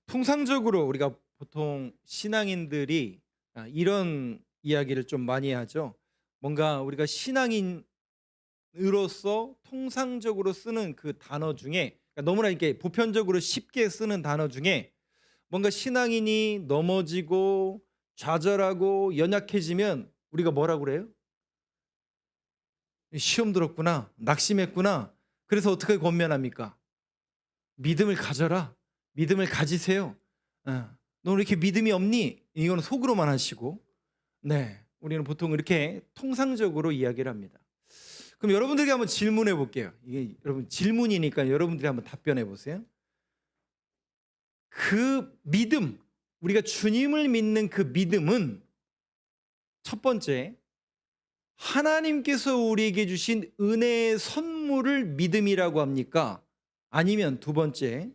통상적으로 우리가 보통 신앙인들이 이런 이야기를 좀 많이 하죠. 뭔가 우리가 신앙인으로서 통상적으로 쓰는 그 단어 중에, 그러니까 너무나 이렇게 보편적으로 쉽게 쓰는 단어 중에, 뭔가 신앙인이 넘어지고 좌절하고 연약해지면 우리가 뭐라고 그래요? 시험 들었구나, 낙심했구나. 그래서 어떻게 권면합니까? 믿음을 가져라. 믿음을 가지세요. 너 왜 이렇게 믿음이 없니? 이거는 속으로만 하시고, 네, 우리는 보통 이렇게 통상적으로 이야기를 합니다. 그럼 여러분들에게 한번 질문해 볼게요. 이게 여러분 질문이니까 여러분들이 한번 답변해 보세요. 그 믿음, 우리가 주님을 믿는 그 믿음은 첫 번째, 하나님께서 우리에게 주신 은혜의 선물을 믿음이라고 합니까? 아니면 두 번째,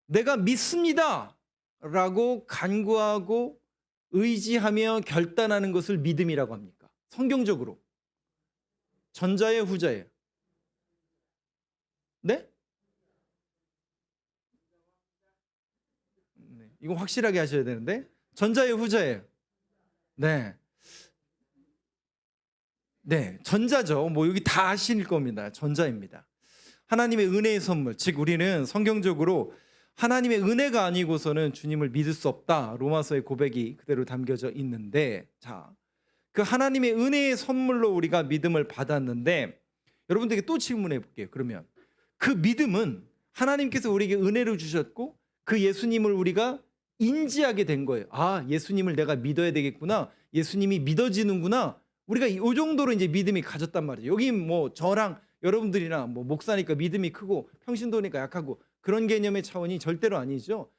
내가 믿습니다 라고 간구하고 의지하며 결단하는 것을 믿음이라고 합니까? 성경적으로 전자예요, 후자예요? 네? 네, 이거 확실하게 하셔야 되는데, 전자예요, 후자예요? 네, 네, 전자죠. 뭐 여기 다 아실 겁니다. 전자입니다. 하나님의 은혜의 선물, 즉 우리는 성경적으로 하나님의 은혜가 아니고서는 주님을 믿을 수 없다, 로마서의 고백이 그대로 담겨져 있는데, 자, 그 하나님의 은혜의 선물로 우리가 믿음을 받았는데, 여러분들에게 또 질문해 볼게요. 그러면 그 믿음은 하나님께서 우리에게 은혜를 주셨고 그 예수님을 우리가 인지하게 된 거예요. 아, 예수님을 내가 믿어야 되겠구나, 예수님이 믿어지는구나, 우리가 이 정도로 이제 믿음이 가졌단 말이에요. 여기 뭐 저랑 여러분들이나 뭐 목사니까 믿음이 크고 평신도니까 약하고 그런 개념의 차원이 절대로 아니죠.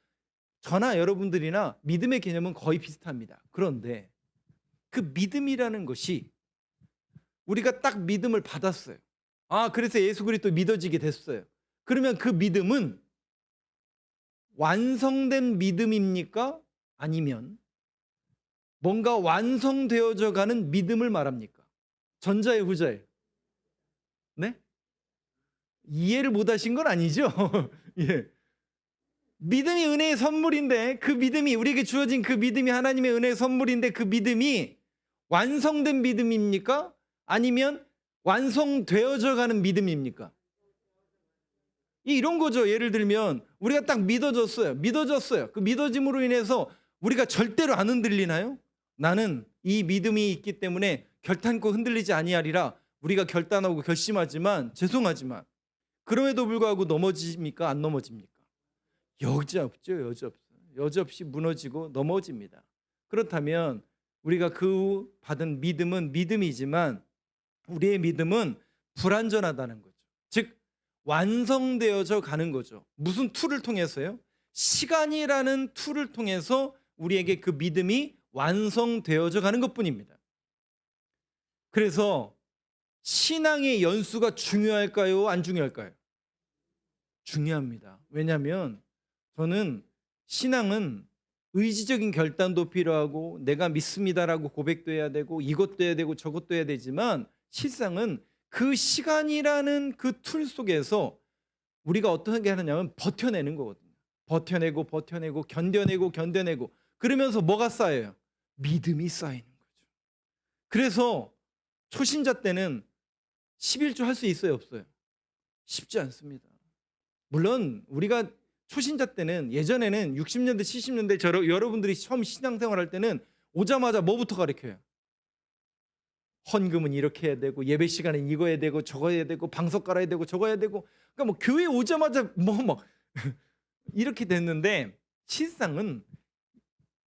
저나 여러분들이나 믿음의 개념은 거의 비슷합니다. 그런데 그 믿음이라는 것이, 우리가 딱 믿음을 받았어요. 아, 그래서 예수 그리스도 믿어지게 됐어요. 그러면 그 믿음은 완성된 믿음입니까? 아니면 뭔가 완성되어져 가는 믿음을 말합니까? 전자의 후자예요? 네? 이해를 못 하신 건 아니죠? 예. 믿음이 은혜의 선물인데, 그 믿음이 우리에게 주어진 그 믿음이 하나님의 은혜의 선물인데, 그 믿음이 완성된 믿음입니까? 아니면 완성되어져 가는 믿음입니까? 이런 거죠. 예를 들면 우리가 딱 믿어졌어요. 그 믿어짐으로 인해서 우리가 절대로 안 흔들리나요? 나는 이 믿음이 있기 때문에 결단코 흔들리지 아니하리라. 우리가 결단하고 결심하지만, 죄송하지만 그럼에도 불구하고 넘어집니까? 안 넘어집니까? 여지없죠. 여지없이 무너지고 넘어집니다. 그렇다면 우리가 그 받은 믿음은 믿음이지만 우리의 믿음은 불완전하다는 거죠. 즉 완성되어져 가는 거죠. 무슨 툴을 통해서요? 시간이라는 툴을 통해서 우리에게 그 믿음이 완성되어져 가는 것뿐입니다. 그래서 신앙의 연수가 중요할까요? 안 중요할까요? 중요합니다. 왜냐하면 저는 신앙은 의지적인 결단도 필요하고 내가 믿습니다라고 고백도 해야 되고 이것도 해야 되고 저것도 해야 되지만, 실상은 그 시간이라는 그 툴 속에서 우리가 어떻게 하느냐면 버텨내는 거거든요. 버텨내고 견뎌내고 그러면서 뭐가 쌓여요? 믿음이 쌓이는 거죠. 그래서 초신자 때는 11조 할 수 있어요, 없어요? 쉽지 않습니다. 물론 우리가 초신자 때는, 예전에는 60년대 70년대 여러분들이 처음 신앙생활 할 때는 오자마자 뭐부터 가르쳐요? 헌금은 이렇게 해야 되고 예배 시간엔 이거 해야 되고 저거 해야 되고 방석 깔아야 되고 저거 해야 되고, 그러니까 뭐 교회 오자마자 뭐 이렇게 됐는데, 실상은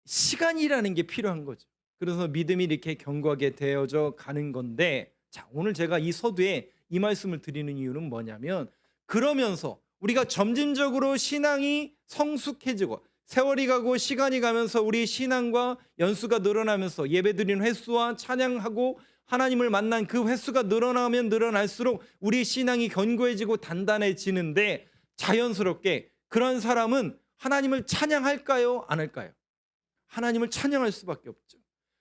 시간이라는 게 필요한 거죠. 그래서 믿음이 이렇게 견고하게 되어져 가는 건데, 자, 오늘 제가 이 서두에 이 말씀을 드리는 이유는 뭐냐면, 그러면서 우리가 점진적으로 신앙이 성숙해지고 세월이 가고 시간이 가면서 우리 신앙과 연수가 늘어나면서 예배드리는 횟수와 찬양하고 하나님을 만난 그 횟수가 늘어나면 늘어날수록 우리 신앙이 견고해지고 단단해지는데, 자연스럽게 그런 사람은 하나님을 찬양할까요? 안 할까요? 하나님을 찬양할 수밖에 없죠.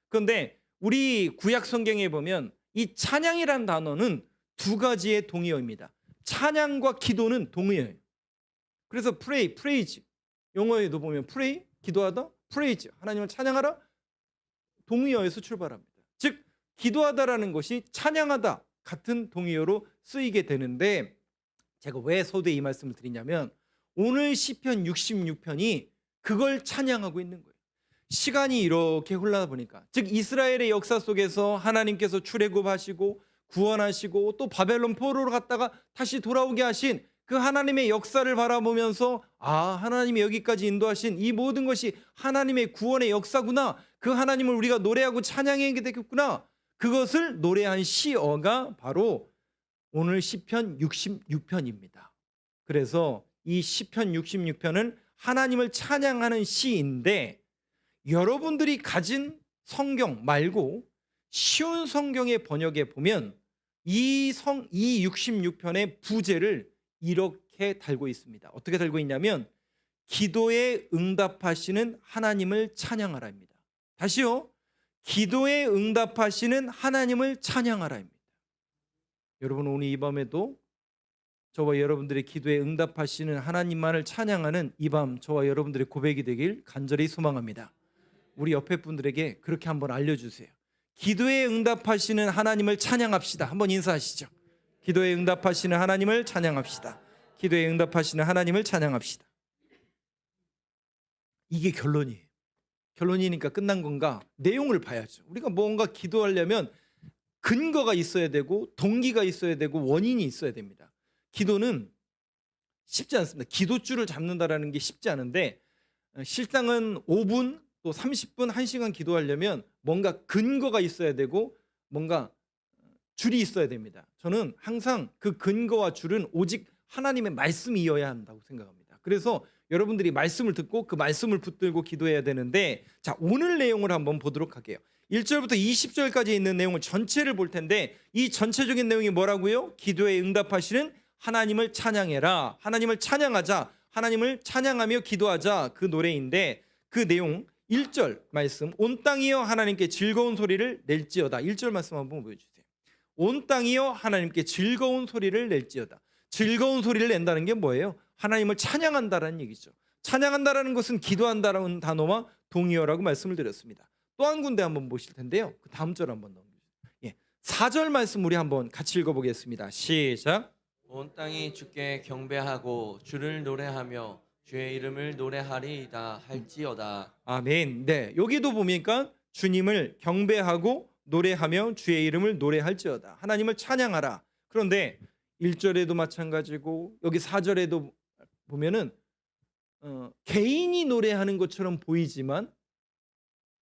그런데 우리 구약 성경에 보면 이 찬양이란 단어는 두 가지의 동의어입니다. 찬양과 기도는 동의어예요. 그래서 프레이즈, 영어에도 보면 pray, 기도하다, praise, 하나님을 찬양하라, 동의어에서 출발합니다. 즉 기도하다라는 것이 찬양하다 같은 동의어로 쓰이게 되는데, 제가 왜 서두에 이 말씀을 드리냐면 오늘 시편 66편이 그걸 찬양하고 있는 거예요. 시간이 이렇게 흘러다 보니까, 즉 이스라엘의 역사 속에서 하나님께서 출애굽하시고 구원하시고 또 바벨론 포로로 갔다가 다시 돌아오게 하신 그 하나님의 역사를 바라보면서, 아, 하나님이 여기까지 인도하신 이 모든 것이 하나님의 구원의 역사구나, 그 하나님을 우리가 노래하고 찬양하게 되겠구나, 그것을 노래한 시어가 바로 오늘 시편 66편입니다. 그래서 이 시편 66편은 하나님을 찬양하는 시인데, 여러분들이 가진 성경 말고 쉬운 성경의 번역에 보면 이 66편의 부제를 이렇게 달고 있습니다. 어떻게 달고 있냐면 기도에 응답하시는 하나님을 찬양하라입니다. 다시요. 기도에 응답하시는 하나님을 찬양하라입니다. 여러분, 오늘 이 밤에도 저와 여러분들의 기도에 응답하시는 하나님만을 찬양하는 이 밤 저와 여러분들의 고백이 되길 간절히 소망합니다. 우리 옆에 분들에게 그렇게 한번 알려주세요. 기도에 응답하시는 하나님을 찬양합시다. 한번 인사하시죠. 기도에 응답하시는 하나님을 찬양합시다. 기도에 응답하시는 하나님을 찬양합시다. 이게 결론이에요. 결론이니까 끝난 건가? 내용을 봐야죠. 우리가 뭔가 기도하려면 근거가 있어야 되고 동기가 있어야 되고 원인이 있어야 됩니다. 기도는 쉽지 않습니다. 기도줄을 잡는다라는 게 쉽지 않은데, 실상은 5분 또 30분, 1시간 기도하려면 뭔가 근거가 있어야 되고 뭔가 줄이 있어야 됩니다. 저는 항상 그 근거와 줄은 오직 하나님의 말씀이어야 한다고 생각합니다. 그래서 여러분들이 말씀을 듣고 그 말씀을 붙들고 기도해야 되는데, 자, 오늘 내용을 한번 보도록 할게요. 1절부터 20절까지 있는 내용을 전체를 볼 텐데, 이 전체적인 내용이 뭐라고요? 기도에 응답하시는 하나님을 찬양해라, 하나님을 찬양하자, 하나님을 찬양하며 기도하자, 그 노래인데, 그 내용 1절 말씀, 온 땅이여 하나님께 즐거운 소리를 낼지어다. 1절 말씀 한번 보여주세요. 온 땅이여 하나님께 즐거운 소리를 낼지어다. 즐거운 소리를 낸다는 게 뭐예요? 하나님을 찬양한다라는 얘기죠. 찬양한다라는 것은 기도한다라는 단어와 동의어라고 말씀을 드렸습니다. 또 한 군데 한번 보실 텐데요. 그 다음 절 한번 넘겨주세요. 4절 말씀 우리 한번 같이 읽어보겠습니다. 시작. 온 땅이 주께 경배하고 주를 노래하며 주의 이름을 노래하리이다 할지어다. 아멘. 네, 여기도 보니까 주님을 경배하고 노래하며 주의 이름을 노래할지어다, 하나님을 찬양하라. 그런데 1절에도 마찬가지고 여기 4절에도 보면은 개인이 노래하는 것처럼 보이지만,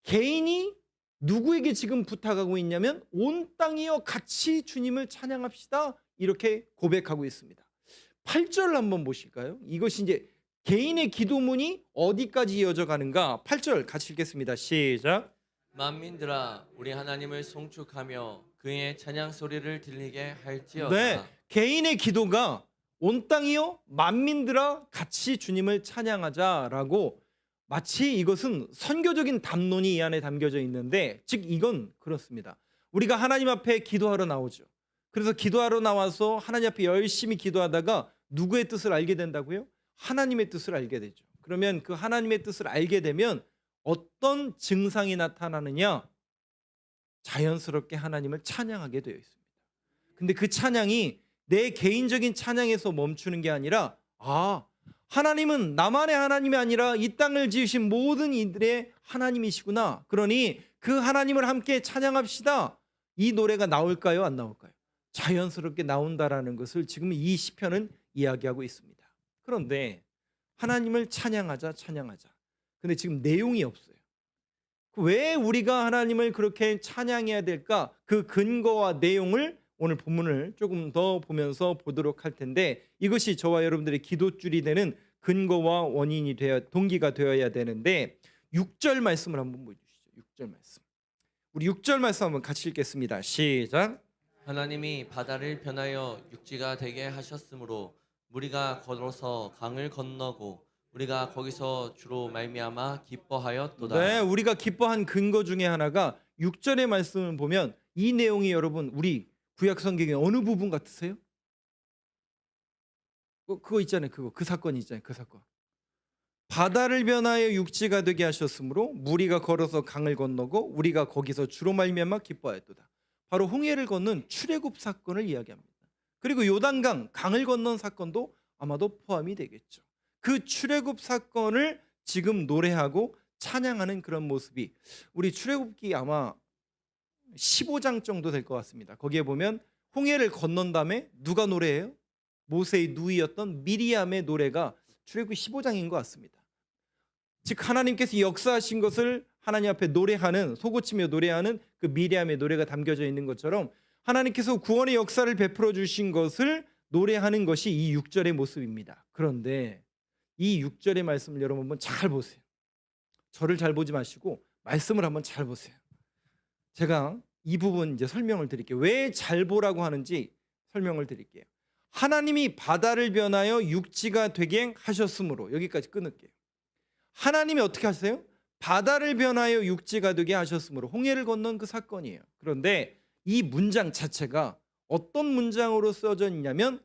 개인이 누구에게 지금 부탁하고 있냐면 온 땅이여 같이 주님을 찬양합시다, 이렇게 고백하고 있습니다. 8절 한번 보실까요? 이것이 이제 개인의 기도문이 어디까지 이어져 가는가? 8절 같이 읽겠습니다. 시작. 만민들아 우리 하나님을 송축하며 그의 찬양 소리를 들리게 할지어다. 네, 개인의 기도가 온 땅이여 만민들아 같이 주님을 찬양하자라고, 마치 이것은 선교적인 담론이 이 안에 담겨져 있는데, 즉 이건 그렇습니다. 우리가 하나님 앞에 기도하러 나오죠. 그래서 기도하러 나와서 하나님 앞에 열심히 기도하다가 누구의 뜻을 알게 된다고요? 하나님의 뜻을 알게 되죠. 그러면 그 하나님의 뜻을 알게 되면 어떤 증상이 나타나느냐? 자연스럽게 하나님을 찬양하게 되어 있습니다. 근데 그 찬양이 내 개인적인 찬양에서 멈추는 게 아니라, 아, 하나님은 나만의 하나님이 아니라 이 땅을 지으신 모든 이들의 하나님이시구나, 그러니 그 하나님을 함께 찬양합시다, 이 노래가 나올까요? 안 나올까요? 자연스럽게 나온다라는 것을 지금 이 시편은 이야기하고 있습니다. 그런데 하나님을 찬양하자, 찬양하자. 근데 지금 내용이 없어요. 왜 우리가 하나님을 그렇게 찬양해야 될까? 그 근거와 내용을 오늘 본문을 조금 더 보면서 보도록 할 텐데, 이것이 저와 여러분들의 기도줄이 되는 근거와 원인이 되어, 동기가 되어야 되는데, 6절 말씀을 한번 보여주시죠. 6절 말씀. 우리 6절 말씀 한번 같이 읽겠습니다. 시작. 하나님이 바다를 변하여 육지가 되게 하셨으므로 우리가 걸어서 강을 건너고 우리가 거기서 주로 말미암아 기뻐하였도다. 네, 우리가 기뻐한 근거 중에 하나가 6절의 말씀을 보면, 이 내용이 여러분 우리 구약 성경의 어느 부분 같으세요? 그거 있잖아요. 그 사건이 있잖아요. 그 사건. 바다를 변하여 육지가 되게 하셨으므로 무리가 걸어서 강을 건너고 우리가 거기서 주로 말미암아 기뻐하였도다. 바로 홍해를 건넌 출애굽 사건을 이야기합니다. 그리고 요단강 강을 건넌 사건도 아마도 포함이 되겠죠. 그 출애굽 사건을 지금 노래하고 찬양하는 그런 모습이 우리 출애굽기 아마 15장 정도 될 것 같습니다. 거기에 보면 홍해를 건넌 다음에 누가 노래해요? 모세의 누이였던 미리암의 노래가 출애굽기 15장인 것 같습니다. 즉 하나님께서 역사하신 것을 하나님 앞에 노래하는, 소고치며 노래하는 그 미리암의 노래가 담겨져 있는 것처럼 하나님께서 구원의 역사를 베풀어 주신 것을 노래하는 것이 이 6절의 모습입니다. 그런데 이 6절의 말씀을 여러분 한번 잘 보세요. 저를 잘 보지 마시고 말씀을 한번 잘 보세요. 제가 이 부분 이제 설명을 드릴게요. 왜 잘 보라고 하는지 설명을 드릴게요. 하나님이 바다를 변하여 육지가 되게 하셨으므로, 여기까지 끊을게요. 하나님이 어떻게 하세요? 바다를 변하여 육지가 되게 하셨으므로, 홍해를 건넌 그 사건이에요. 그런데 이 문장 자체가 어떤 문장으로 써져 있냐면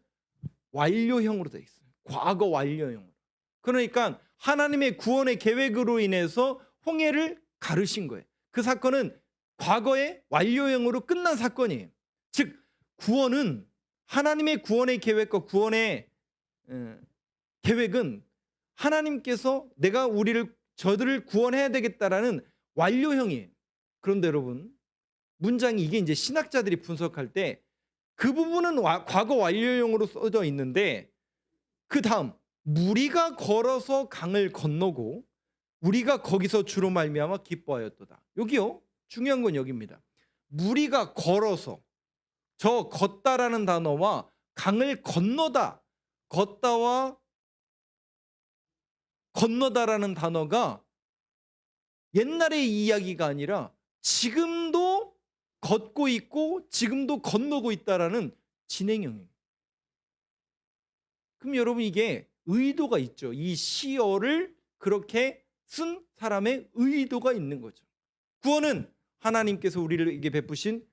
완료형으로 되어 있어요. 과거 완료형으로. 그러니까 하나님의 구원의 계획으로 인해서 홍해를 가르신 거예요. 그 사건은 과거의 완료형으로 끝난 사건이에요. 즉 구원은, 하나님의 구원의 계획과 구원의 계획은 하나님께서 내가 저들을 구원해야 되겠다라는 완료형이에요. 그런데 여러분, 문장이 이게 이제 신학자들이 분석할 때 그 부분은 과거 완료형으로 써져 있는데, 그 다음 무리가 걸어서 강을 건너고 우리가 거기서 주로 말미암아 기뻐하였도다. 여기요, 중요한 건 여기입니다. 무리가 걸어서, 저 걷다라는 단어와 강을 건너다, 걷다와 건너다라는 단어가 옛날의 이야기가 아니라 지금도 걷고 있고 지금도 건너고 있다라는 진행형이에요. 그럼 여러분, 이게 의도가 있죠. 이 시어를 그렇게 쓴 사람의 의도가 있는 거죠. 구원은 하나님께서 우리에게 베푸신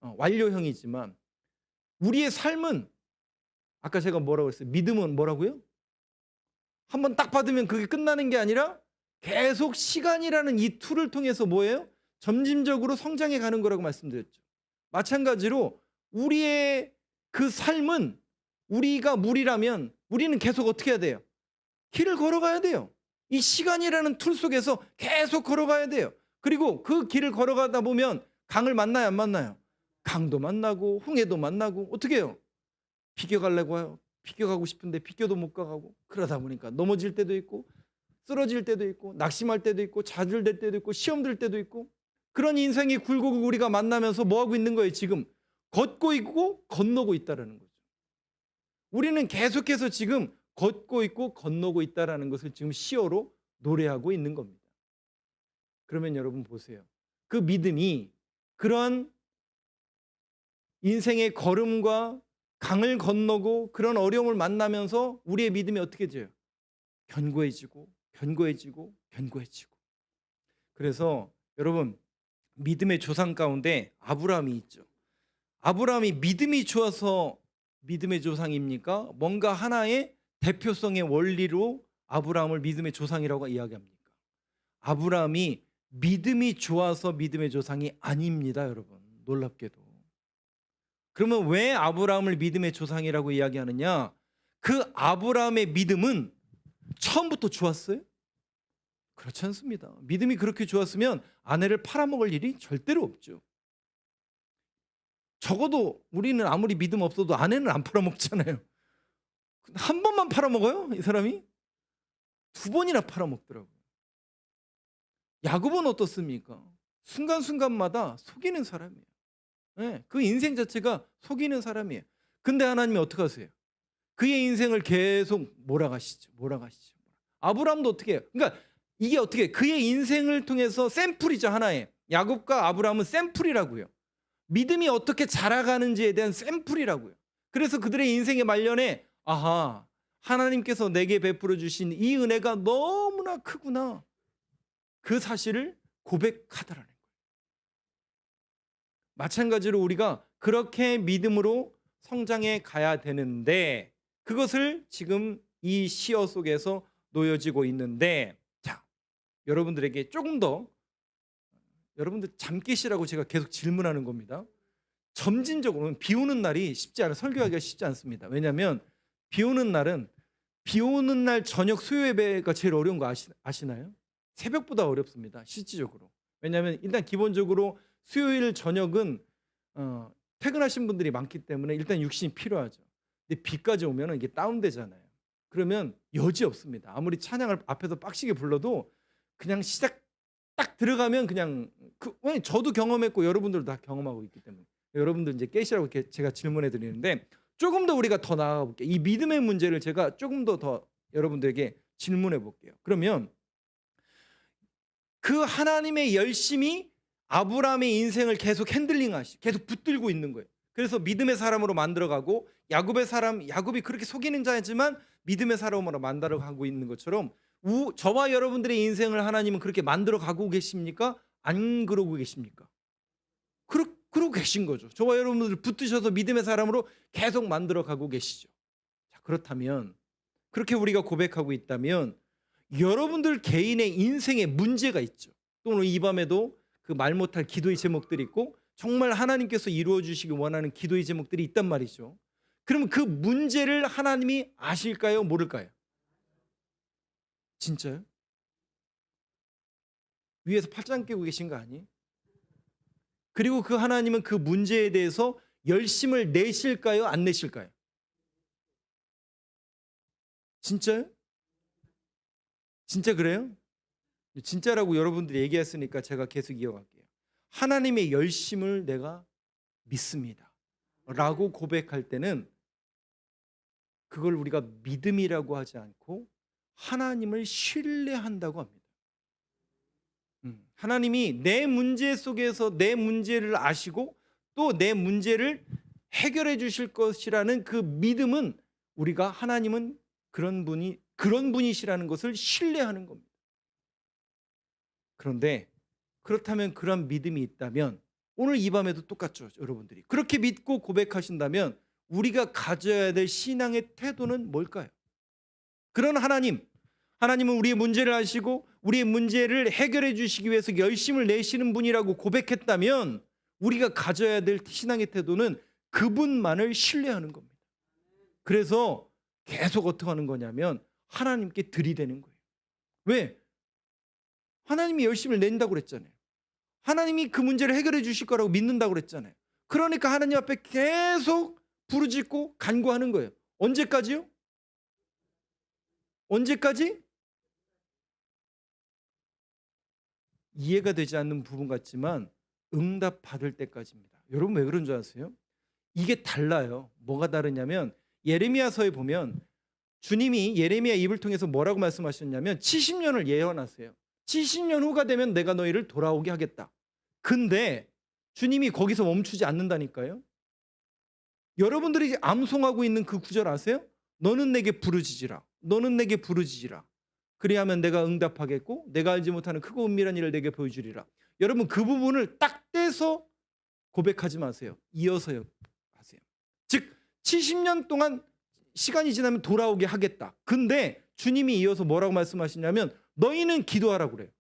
완료형이지만 우리의 삶은, 아까 제가 뭐라고 했어요? 믿음은 뭐라고요? 한번 딱 받으면 그게 끝나는 게 아니라 계속 시간이라는 이 툴을 통해서 뭐예요? 점진적으로 성장해 가는 거라고 말씀드렸죠. 마찬가지로 우리의 그 삶은, 우리가 무리라면 우리는 계속 어떻게 해야 돼요? 길을 걸어가야 돼요. 이 시간이라는 툴 속에서 계속 걸어가야 돼요. 그리고 그 길을 걸어가다 보면 강을 만나요, 안 만나요? 강도 만나고 홍해도 만나고, 어떻게 해요? 비껴가려고 해요. 비껴가고 싶은데 비껴도 못 가고, 그러다 보니까 넘어질 때도 있고 쓰러질 때도 있고 낙심할 때도 있고 좌절될 때도 있고 시험 들 때도 있고, 그런 인생의 굴곡을 우리가 만나면서 뭐하고 있는 거예요? 지금 걷고 있고 건너고 있다는 거죠. 우리는 계속해서 지금 걷고 있고 건너고 있다는 것을 지금 시어로 노래하고 있는 겁니다. 그러면 여러분 보세요. 그 믿음이 그런 인생의 걸음과 강을 건너고 그런 어려움을 만나면서 우리의 믿음이 어떻게 돼요? 견고해지고 견고해지고 견고해지고. 그래서 여러분, 믿음의 조상 가운데 아브라함이 있죠. 아브라함이 믿음이 좋아서 믿음의 조상입니까? 뭔가 하나의 대표성의 원리로 아브라함을 믿음의 조상이라고 이야기합니까? 아브라함이 믿음이 좋아서 믿음의 조상이 아닙니다, 여러분. 놀랍게도. 그러면 왜 아브라함을 믿음의 조상이라고 이야기하느냐? 그 아브라함의 믿음은 처음부터 좋았어요? 그렇지 않습니다. 믿음이 그렇게 좋았으면 아내를 팔아먹을 일이 절대로 없죠. 적어도 우리는 아무리 믿음 없어도 아내는 안 팔아먹잖아요. 한 번만 팔아먹어요? 이 사람이? 2번이나 팔아먹더라고요. 야곱은 어떻습니까? 순간순간마다 속이는 사람이에요. 네, 그 인생 자체가 속이는 사람이에요. 근데 하나님이 어떻게 하세요? 그의 인생을 계속 몰아가시죠. 아브라함도 어떻게 해요? 그러니까 이게 어떻게, 그의 인생을 통해서 샘플이죠, 하나의. 야곱과 아브라함은 샘플이라고요. 믿음이 어떻게 자라가는지에 대한 샘플이라고요. 그래서 그들의 인생의 말년에, 아하, 하나님께서 내게 베풀어 주신 이 은혜가 너무나 크구나, 그 사실을 고백하더라는 거예요. 마찬가지로 우리가 그렇게 믿음으로 성장해 가야 되는데, 그것을 지금 이 시어 속에서 놓여지고 있는데, 자, 여러분들에게 조금 더, 여러분들 잠 깨시라고 제가 계속 질문하는 겁니다. 점진적으로 비 오는 날이 쉽지 않아요. 설교하기가 쉽지 않습니다. 왜냐하면 비 오는 날은 비 오는 날 저녁 수요 예배가 제일 어려운 거 아시나요? 새벽보다 어렵습니다. 실질적으로. 왜냐하면 일단 기본적으로 수요일 저녁은 퇴근하신 분들이 많기 때문에 일단 육신이 필요하죠. 근데 비까지 오면 이게 다운되잖아요. 그러면 여지 없습니다. 아무리 찬양을 앞에서 빡시게 불러도 그냥 시작 딱 들어가면 그냥 왜 저도 경험했고 여러분들도 다 경험하고 있기 때문에 여러분들 이제 깨시라고 이렇게 제가 질문해 드리는데, 조금 더 우리가 더 나아가 볼게요. 이 믿음의 문제를 제가 조금 더 여러분들에게 질문해 볼게요. 그러면 그 하나님의 열심이 아브라함의 인생을 계속 계속 붙들고 있는 거예요. 그래서 믿음의 사람으로 만들어가고 야곱이 그렇게 속이는 자지만 믿음의 사람으로 만들어가고 있는 것처럼 저와 여러분들의 인생을 하나님은 그렇게 만들어가고 계십니까? 안 그러고 계십니까? 그러고 계신 거죠. 저와 여러분들 붙드셔서 믿음의 사람으로 계속 만들어가고 계시죠. 자, 그렇다면 그렇게 우리가 고백하고 있다면 여러분들 개인의 인생에 문제가 있죠. 또 오늘 이 밤에도 그 말 못할 기도의 제목들이 있고 정말 하나님께서 이루어 주시기 원하는 기도의 제목들이 있단 말이죠. 그러면 그 문제를 하나님이 아실까요? 모를까요? 진짜요? 위에서 팔짱 끼고 계신 거 아니에요? 그리고 그 하나님은 그 문제에 대해서 열심을 내실까요? 안 내실까요? 진짜요? 진짜 그래요? 진짜라고 여러분들이 얘기했으니까 제가 계속 이어갈게요. 하나님의 열심을 내가 믿습니다 라고 고백할 때는 그걸 우리가 믿음이라고 하지 않고 하나님을 신뢰한다고 합니다. 하나님이 내 문제 속에서 내 문제를 아시고 또 내 문제를 해결해 주실 것이라는 그 믿음은 우리가 하나님은 그런 분이시라는 것을 신뢰하는 겁니다. 그런데 그렇다면 그런 믿음이 있다면 오늘 이 밤에도 똑같죠. 여러분들이 그렇게 믿고 고백하신다면 우리가 가져야 될 신앙의 태도는 뭘까요? 그런 하나님은 우리의 문제를 아시고 우리의 문제를 해결해 주시기 위해서 열심을 내시는 분이라고 고백했다면 우리가 가져야 될 신앙의 태도는 그분만을 신뢰하는 겁니다. 그래서 계속 어떻게 하는 거냐면 하나님께 들이대는 거예요. 왜? 하나님이 열심을 낸다고 그랬잖아요. 하나님이 그 문제를 해결해 주실 거라고 믿는다고 그랬잖아요. 그러니까 하나님 앞에 계속 부르짖고 간구하는 거예요. 언제까지요? 언제까지? 이해가 되지 않는 부분 같지만 응답 받을 때까지입니다. 여러분 왜 그런 줄 아세요? 이게 달라요. 뭐가 다르냐면 예레미야서에 보면 주님이 예레미야 입을 통해서 뭐라고 말씀하셨냐면 70년을 예언하세요. 70년 후가 되면 내가 너희를 돌아오게 하겠다. 근데 주님이 거기서 멈추지 않는다니까요. 여러분들이 암송하고 있는 그 구절 아세요? 너는 내게 부르짖으라. 너는 내게 부르짖으라. 그리하면 내가 응답하겠고 내가 알지 못하는 크고 은밀한 일을 내게 보여주리라. 여러분 그 부분을 딱 떼서 고백하지 마세요. 이어서 하세요. 즉 70년 동안 시간이 지나면 돌아오게 하겠다. 근데 주님이 이어서 뭐라고 말씀하시냐면 너희는 기도하라고 그래요.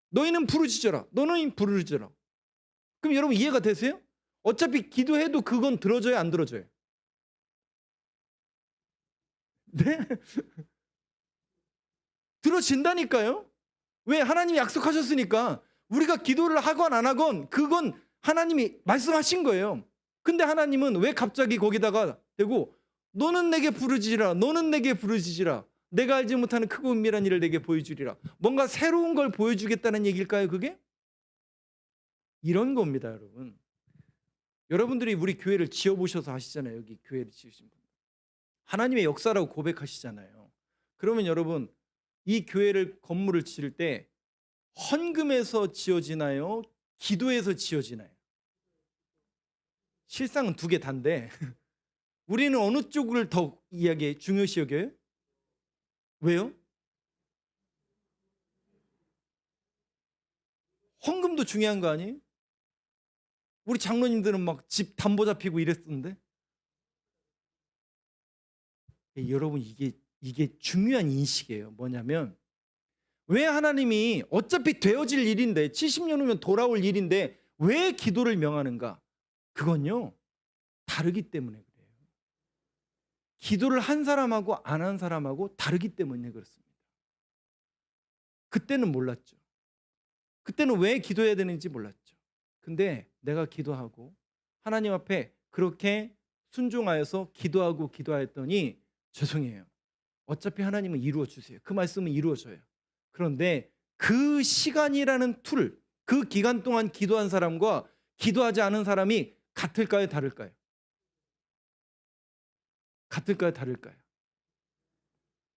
너희는 부르짖어라. 너는 부르짖어라. 그럼 여러분 이해가 되세요? 어차피 기도해도 그건 들어줘요, 안 들어줘요? 네? 들어진다니까요. 왜? 하나님이 약속하셨으니까. 우리가 기도를 하건 안 하건 그건 하나님이 말씀하신 거예요. 근데 하나님은 왜 갑자기 거기다가 대고 너는 내게 부르짖으라. 너는 내게 부르짖으라. 내가 알지 못하는 크고 은밀한 일을 내게 보여주리라. 뭔가 새로운 걸 보여주겠다는 얘기일까요, 그게? 이런 겁니다, 여러분. 여러분들이 우리 교회를 지어보셔서 아시잖아요. 여기 교회를 지으신 분. 하나님의 역사라고 고백하시잖아요. 그러면 여러분 이 교회를 건물을 지을 때 헌금에서 지어지나요? 기도에서 지어지나요? 실상은 두 개 다인데 우리는 어느 쪽을 더 중요시 여겨요? 왜요? 헌금도 중요한 거 아니에요? 우리 장로님들은 막 집 담보 잡히고 이랬었는데 여러분 이게 이게 중요한 인식이에요. 뭐냐면 왜 하나님이 어차피 되어질 일인데 70년 후면 돌아올 일인데 왜 기도를 명하는가? 그건요. 다르기 때문에 그래요. 기도를 한 사람하고 안 한 사람하고 다르기 때문에 그렇습니다. 그때는 몰랐죠. 그때는 왜 기도해야 되는지 몰랐죠. 근데 내가 기도하고 하나님 앞에 그렇게 순종하여서 기도하였더니 죄송해요. 어차피 하나님은 이루어 주세요. 그 말씀은 이루어져요. 그런데 그 시간이라는 툴, 그 기간 동안 기도한 사람과 기도하지 않은 사람이 같을까요, 다를까요? 같을까요, 다를까요?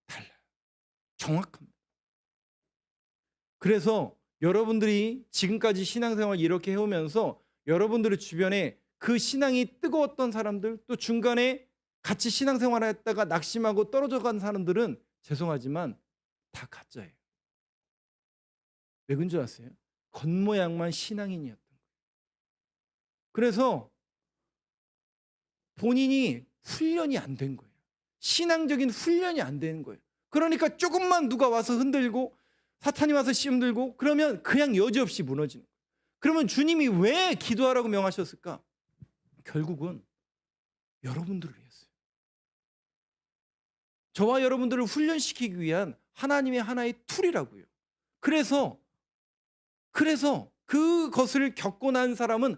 달라요. 정확합니다. 그래서 여러분들이 지금까지 신앙생활 이렇게 해오면서 여러분들의 주변에 그 신앙이 뜨거웠던 사람들, 또 중간에 같이 신앙생활 했다가 낙심하고 떨어져 간 사람들은 죄송하지만 다 가짜예요. 왜 그런 줄 아세요? 겉모양만 신앙인이었던 거예요. 그래서 본인이 훈련이 안 된 거예요. 신앙적인 훈련이 안 되는 거예요. 그러니까 조금만 누가 와서 흔들고 사탄이 와서 씌움들고 그러면 그냥 여지없이 무너지는 거예요. 그러면 주님이 왜 기도하라고 명하셨을까? 결국은 여러분들을 위해서요. 저와 여러분들을 훈련시키기 위한 하나님의 하나의 툴이라고요. 그래서 그것을 겪고 난 사람은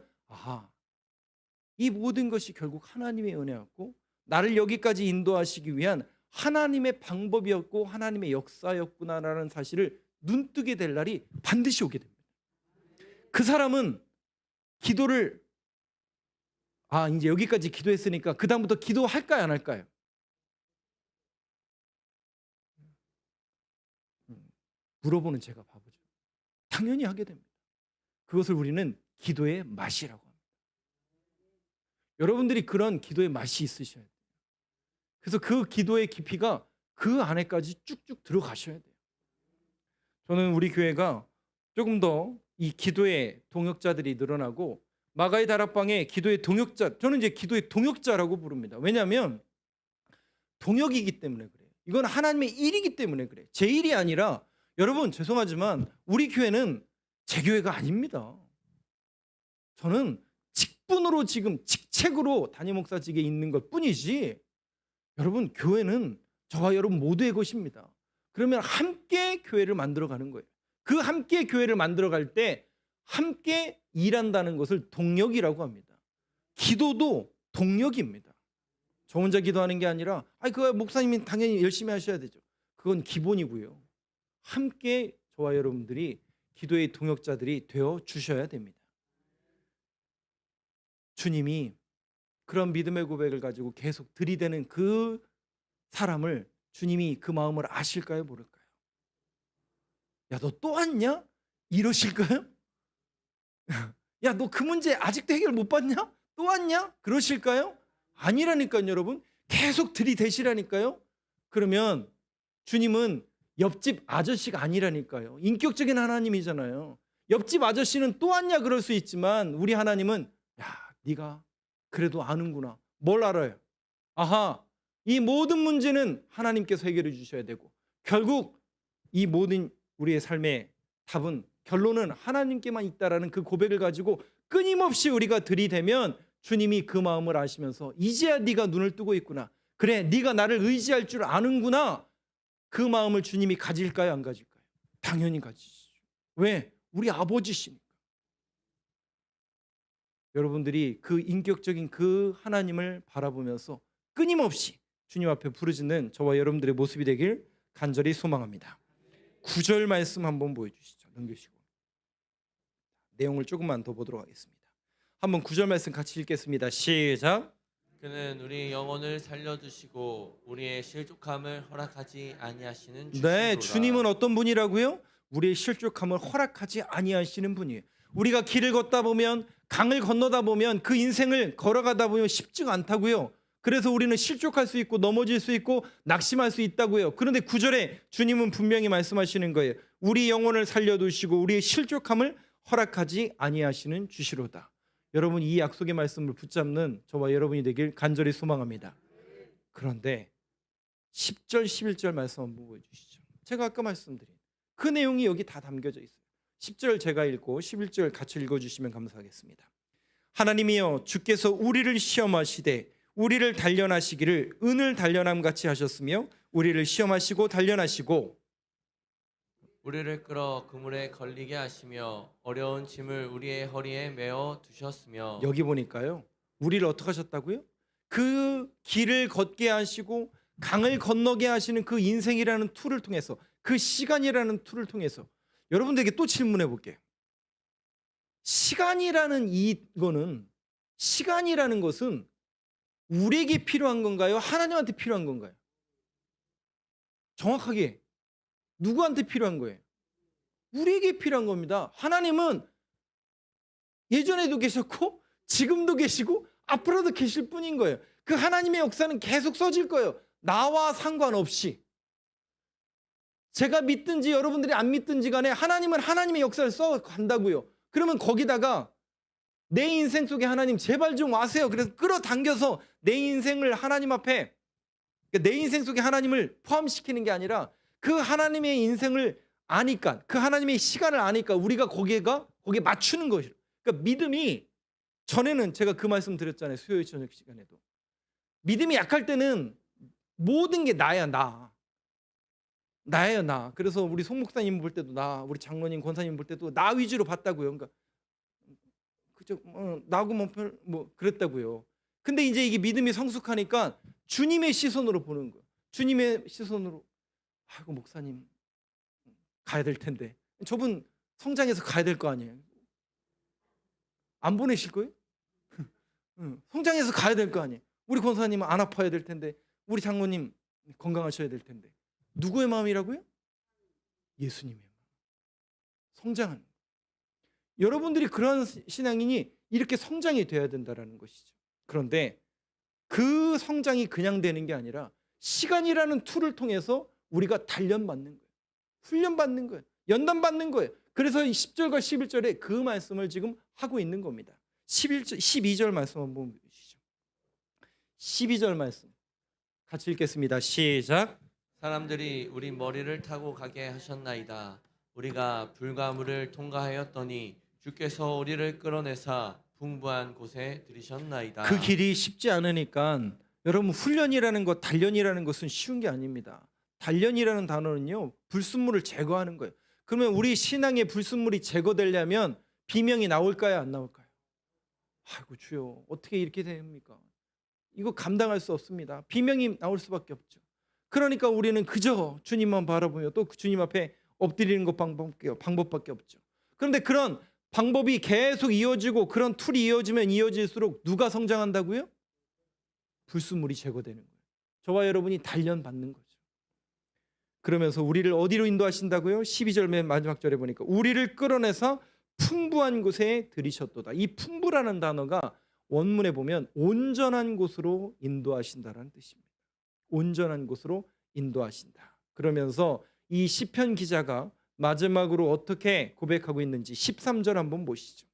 이 모든 것이 결국 하나님의 은혜였고 나를 여기까지 인도하시기 위한 하나님의 방법이었고 하나님의 역사였구나라는 사실을 눈뜨게 될 날이 반드시 오게 됩니다. 그 사람은 기도를 이제 여기까지 기도했으니까 그 다음부터 기도할까요, 안 할까요? 물어보는 제가 바보죠. 당연히 하게 됩니다. 그것을 우리는 기도의 맛이라고 합니다. 여러분들이 그런 기도의 맛이 있으셔야 돼요. 그래서 그 기도의 깊이가 그 안에까지 쭉쭉 들어가셔야 돼요. 저는 우리 교회가 조금 더 이 기도의 동역자들이 늘어나고 마가의 다락방에 기도의 동역자, 저는 이제 기도의 동역자라고 부릅니다. 왜냐하면 동역이기 때문에 그래요. 이건 하나님의 일이기 때문에 그래요. 제 일이 아니라 여러분 죄송하지만 우리 교회는 제 교회가 아닙니다. 저는 직분으로 지금 직책으로 담임 목사직에 있는 것 뿐이지 여러분 교회는 저와 여러분 모두의 것입니다. 그러면 함께 교회를 만들어가는 거예요. 그 함께 교회를 만들어갈 때 함께 일한다는 것을 동력이라고 합니다. 기도도 동력입니다. 저 혼자 기도하는 게 아니라 그 목사님이 당연히 열심히 하셔야 되죠. 그건 기본이고요. 함께 저와 여러분들이 기도의 동역자들이 되어 주셔야 됩니다. 주님이 그런 믿음의 고백을 가지고 계속 들이대는 그 사람을 주님이 그 마음을 아실까요, 모를까요? 야, 너 또 왔냐? 이러실까요? 야, 너 그 문제 아직도 해결 못 봤냐? 또 왔냐? 그러실까요? 아니라니까요, 여러분. 계속 들이대시라니까요. 그러면 주님은 옆집 아저씨가 아니라니까요. 인격적인 하나님이잖아요. 옆집 아저씨는 또 왔냐 그럴 수 있지만 우리 하나님은 네가 그래도 아는구나. 뭘 알아요? 이 모든 문제는 하나님께서 해결해 주셔야 되고 결국 이 모든 우리의 삶의 답은 결론은 하나님께만 있다라는 그 고백을 가지고 끊임없이 우리가 들이대면 주님이 그 마음을 아시면서 이제야 네가 눈을 뜨고 있구나. 그래, 네가 나를 의지할 줄 아는구나. 그 마음을 주님이 가질까요, 안 가질까요? 당연히 가지시죠. 왜? 우리 아버지시니까. 여러분들이 그 인격적인 그 하나님을 바라보면서 끊임없이 주님 앞에 부르짖는 저와 여러분들의 모습이 되길 간절히 소망합니다. 9절 말씀 한번 보여주시죠. 넘기시고 내용을 조금만 더 보도록 하겠습니다. 한번 9절 말씀 같이 읽겠습니다. 시작. 그는 우리 영혼을 살려두시고 우리의 실족함을 허락하지 아니하시는 주시로다. 네, 주님은 어떤 분이라고요? 우리의 실족함을 허락하지 아니하시는 분이에요. 우리가 길을 걷다 보면 강을 건너다 보면 그 인생을 걸어가다 보면 쉽지가 않다고요. 그래서 우리는 실족할 수 있고 넘어질 수 있고 낙심할 수 있다고요. 그런데 9절에 주님은 분명히 말씀하시는 거예요. 우리 영혼을 살려두시고 우리의 실족함을 허락하지 아니하시는 주시로다. 여러분 이 약속의 말씀을 붙잡는 저와 여러분이 되길 간절히 소망합니다. 그런데 10절 11절 말씀 한번 보여주시죠. 제가 아까 말씀드린 그 내용이 여기 다 담겨져 있어요. 10절 제가 읽고 11절 같이 읽어주시면 감사하겠습니다. 하나님이여 주께서 우리를 시험하시되 우리를 단련하시기를 은을 단련함 같이 하셨으며 우리를 시험하시고 단련하시고 우리를 끌어 그물에 걸리게 하시며 어려운 짐을 우리의 허리에 메어 두셨으며 여기 보니까요. 우리를 어떻게 하셨다고요? 그 길을 걷게 하시고 강을 건너게 하시는 그 인생이라는 툴을 통해서 그 시간이라는 툴을 통해서 여러분들에게 또 질문해 볼게요. 시간이라는 것은 우리에게 필요한 건가요? 하나님한테 필요한 건가요? 정확하게 누구한테 필요한 거예요? 우리에게 필요한 겁니다. 하나님은 예전에도 계셨고 지금도 계시고 앞으로도 계실 뿐인 거예요. 그 하나님의 역사는 계속 써질 거예요. 나와 상관없이. 제가 믿든지 여러분들이 안 믿든지 간에 하나님은 하나님의 역사를 써간다고요. 그러면 거기다가 내 인생 속에 하나님 제발 좀 와세요. 그래서 끌어당겨서 내 인생을 하나님 앞에, 내 인생 속에 하나님을 포함시키는 게 아니라 그 하나님의 인생을 아니까, 그 하나님의 시간을 아니까 우리가 거기에 맞추는 것이에요. 그러니까 믿음이, 전에는 제가 그 말씀 드렸잖아요. 수요일 저녁 시간에도. 믿음이 약할 때는 모든 게 나야 나예요, 나. 그래서 우리 송 목사님 볼 때도 나, 우리 장로님, 권사님 볼 때도 나 위주로 봤다고요. 그러니까 그죠? 나고 뭐 그랬다고요. 근데 이제 이게 믿음이 성숙하니까 주님의 시선으로 보는 거예요. 주님의 시선으로. 아이고 목사님 가야 될 텐데. 저분 성장해서 가야 될 거 아니에요. 안 보내실 거예요? 성장해서 가야 될 거 아니에요. 우리 권사님은 안 아파야 될 텐데, 우리 장로님 건강하셔야 될 텐데. 누구의 마음이라고요? 예수님의 마음. 성장하는 거예요. 여러분들이 그런 신앙인이 이렇게 성장이 돼야 된다는 것이죠. 그런데 그 성장이 그냥 되는 게 아니라 시간이라는 툴을 통해서 우리가 단련받는 거예요. 훈련받는 거예요. 연단받는 거예요. 그래서 10절과 11절에 그 말씀을 지금 하고 있는 겁니다. 12절 말씀 한번 보시죠. 12절 말씀 같이 읽겠습니다. 시작. 사람들이 우리 머리를 타고 가게 하셨나이다. 우리가 불과 물을 통과하였더니 주께서 우리를 끌어내사 풍부한 곳에 들이셨나이다. 그 길이 쉽지 않으니까 여러분, 훈련이라는 것, 단련이라는 것은 쉬운 게 아닙니다. 단련이라는 단어는요, 불순물을 제거하는 거예요. 그러면 우리 신앙의 불순물이 제거되려면 비명이 나올까요, 안 나올까요? 아이고 주여, 어떻게 이렇게 됩니까? 이거 감당할 수 없습니다. 비명이 나올 수밖에 없죠. 그러니까 우리는 그저 주님만 바라보며 또 주님 앞에 엎드리는 것 방법밖에 없죠. 그런데 그런 방법이 계속 이어지고 그런 툴이 이어지면 이어질수록 누가 성장한다고요? 불순물이 제거되는 거예요. 저와 여러분이 단련받는 거죠. 그러면서 우리를 어디로 인도하신다고요? 12절 맨 마지막 절에 보니까 우리를 끌어내서 풍부한 곳에 들이셨도다. 이 풍부라는 단어가 원문에 보면 온전한 곳으로 인도하신다라는 뜻입니다. 온전한 곳으로 인도하신다. 그러면서 이 시편 기자가 마지막으로 어떻게 고백하고 있는지 13절 한번 보시죠.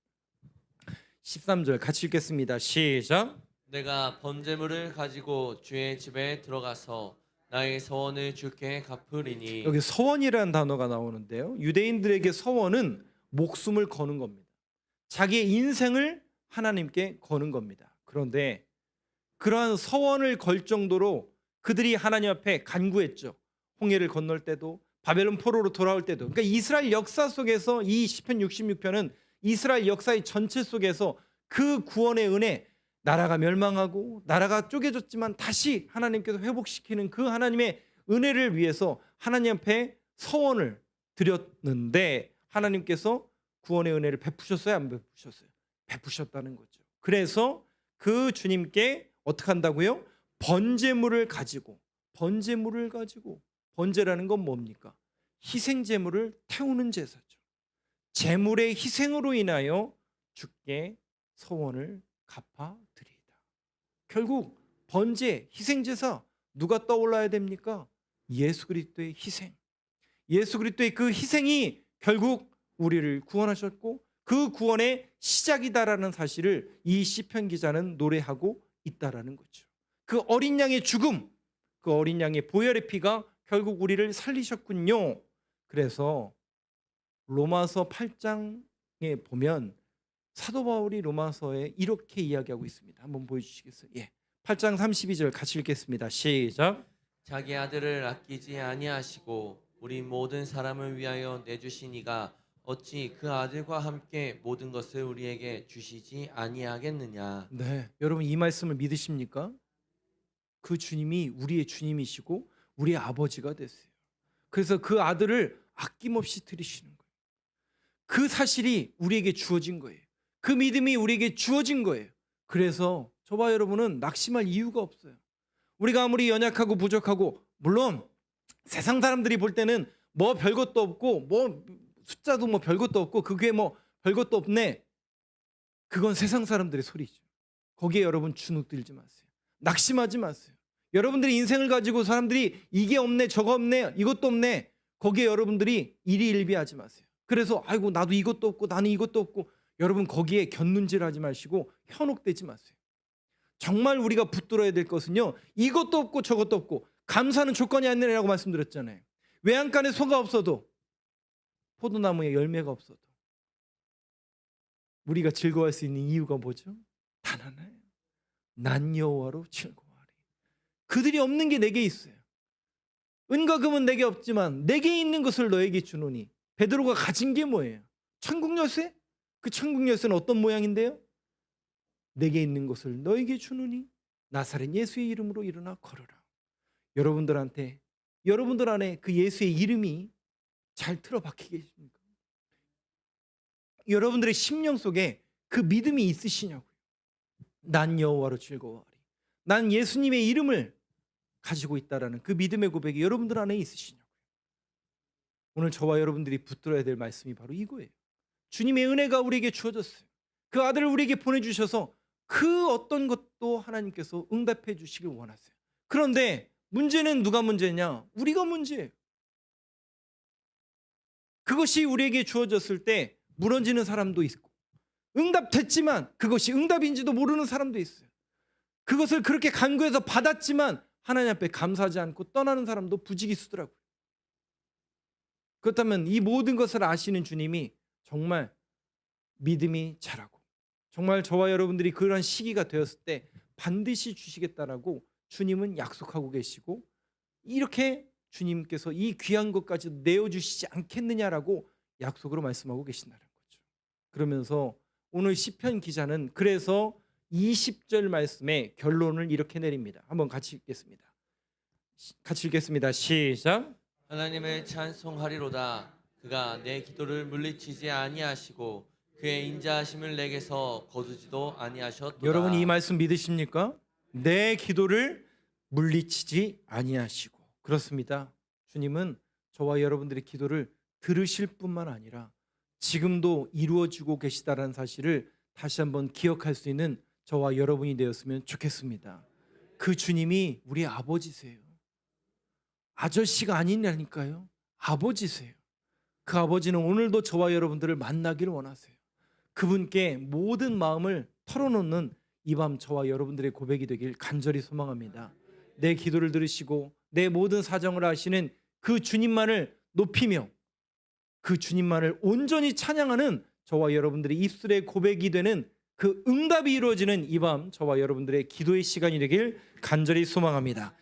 13절 같이 읽겠습니다. 시작. 내가 번제물을 가지고 주의 집에 들어가서 나의 서원을 주께 갚으리니. 여기 서원이라는 단어가 나오는데요. 유대인들에게 서원은 목숨을 거는 겁니다. 자기의 인생을 하나님께 거는 겁니다. 그런데 그러한 서원을 걸 정도로 그들이 하나님 앞에 간구했죠. 홍해를 건널 때도, 바벨론 포로로 돌아올 때도. 그러니까 이스라엘 역사 속에서 이 시편 66편은 이스라엘 역사의 전체 속에서 그 구원의 은혜, 나라가 멸망하고 나라가 쪼개졌지만 다시 하나님께서 회복시키는 그 하나님의 은혜를 위해서 하나님 앞에 서원을 드렸는데 하나님께서 구원의 은혜를 베푸셨어요, 안 베푸셨어요? 베푸셨다는 거죠. 그래서 그 주님께 어떻게 한다고요? 번제물을 가지고, 번제라는 건 뭡니까? 희생제물을 태우는 제사죠. 제물의 희생으로 인하여 주께 서원을 갚아드리이다. 결국 번제, 희생제사 누가 떠올라야 됩니까? 예수 그리스도의 희생. 예수 그리스도의 그 희생이 결국 우리를 구원하셨고 그 구원의 시작이다라는 사실을 이 시편 기자는 노래하고 있다라는 거죠. 그 어린 양의 죽음, 그 어린 양의 보혈의 피가 결국 우리를 살리셨군요. 그래서 로마서 8장에 보면 사도 바울이 로마서에 이렇게 이야기하고 있습니다. 한번 보여주시겠어요? 예, 8장 32절 같이 읽겠습니다. 시작. 자기 아들을 아끼지 아니하시고 우리 모든 사람을 위하여 내주신 이가 어찌 그 아들과 함께 모든 것을 우리에게 주시지 아니하겠느냐. 네, 여러분 이 말씀을 믿으십니까? 그 주님이 우리의 주님이시고 우리의 아버지가 됐어요. 그래서 그 아들을 아낌없이 들이시는 거예요. 그 사실이 우리에게 주어진 거예요. 그 믿음이 우리에게 주어진 거예요. 그래서 저와 여러분은 낙심할 이유가 없어요. 우리가 아무리 연약하고 부족하고, 물론 세상 사람들이 볼 때는 뭐 별것도 없고 뭐 숫자도 뭐 별것도 없고 그게 뭐 별것도 없네, 그건 세상 사람들의 소리죠. 거기에 여러분 주눅들지 마세요. 낙심하지 마세요. 여러분들이 인생을 가지고 사람들이 이게 없네 저거 없네 이것도 없네, 거기에 여러분들이 일희일비하지 마세요. 그래서 아이고 나도 이것도 없고 나는 이것도 없고, 여러분 거기에 곁눈질하지 마시고 현혹되지 마세요. 정말 우리가 붙들어야 될 것은요, 이것도 없고 저것도 없고 감사는 조건이 아니라고 말씀드렸잖아요. 외양간에 소가 없어도, 포도나무에 열매가 없어도 우리가 즐거워할 수 있는 이유가 뭐죠? 단 하나예요. 난 여호와로 즐거워하리. 그들이 없는 게 내게 있어요. 은과 금은 내게 없지만 내게 있는 것을 너에게 주노니. 베드로가 가진 게 뭐예요? 천국 열쇠? 그 천국 열쇠는 어떤 모양인데요? 내게 있는 것을 너에게 주노니 나사렛 예수의 이름으로 일어나 걸어라. 여러분들 안에 그 예수의 이름이 잘 틀어박히게 계십니까? 여러분들의 심령 속에 그 믿음이 있으시냐고요. 난 여호와로 즐거워하리. 난 예수님의 이름을 가지고 있다라는 그 믿음의 고백이 여러분들 안에 있으시냐고요. 오늘 저와 여러분들이 붙들어야 될 말씀이 바로 이거예요. 주님의 은혜가 우리에게 주어졌어요. 그 아들을 우리에게 보내주셔서 그 어떤 것도 하나님께서 응답해 주시길 원하세요. 그런데 문제는 누가 문제냐? 우리가 문제예요. 그것이 우리에게 주어졌을 때 무너지는 사람도 있고, 응답됐지만 그것이 응답인지도 모르는 사람도 있어요. 그것을 그렇게 간구해서 받았지만 하나님 앞에 감사하지 않고 떠나는 사람도 부지기수더라고요. 그렇다면 이 모든 것을 아시는 주님이 정말 믿음이 자라고, 정말 저와 여러분들이 그런 시기가 되었을 때 반드시 주시겠다라고 주님은 약속하고 계시고, 이렇게 주님께서 이 귀한 것까지 내어주시지 않겠느냐라고 약속으로 말씀하고 계신다는 거죠. 그러면서 오늘 시편 기자는 그래서 20절 말씀의 결론을 이렇게 내립니다. 한번 같이 읽겠습니다. 시작. 하나님을 찬송하리로다. 그가 내 기도를 물리치지 아니하시고 그의 인자하심을 내게서 거두지도 아니하셨도다. 여러분 이 말씀 믿으십니까? 내 기도를 물리치지 아니하시고. 그렇습니다. 주님은 저와 여러분들의 기도를 들으실 뿐만 아니라 지금도 이루어지고 계시다라는 사실을 다시 한번 기억할 수 있는 저와 여러분이 되었으면 좋겠습니다. 그 주님이 우리 아버지세요. 아저씨가 아니냐니까요. 아버지세요. 그 아버지는 오늘도 저와 여러분들을 만나기를 원하세요. 그분께 모든 마음을 털어놓는 이 밤 저와 여러분들의 고백이 되길 간절히 소망합니다. 내 기도를 들으시고 내 모든 사정을 아시는 그 주님만을 높이며 그 주님만을 온전히 찬양하는 저와 여러분들의 입술의 고백이 되는 그 응답이 이루어지는 이 밤 저와 여러분들의 기도의 시간이 되길 간절히 소망합니다.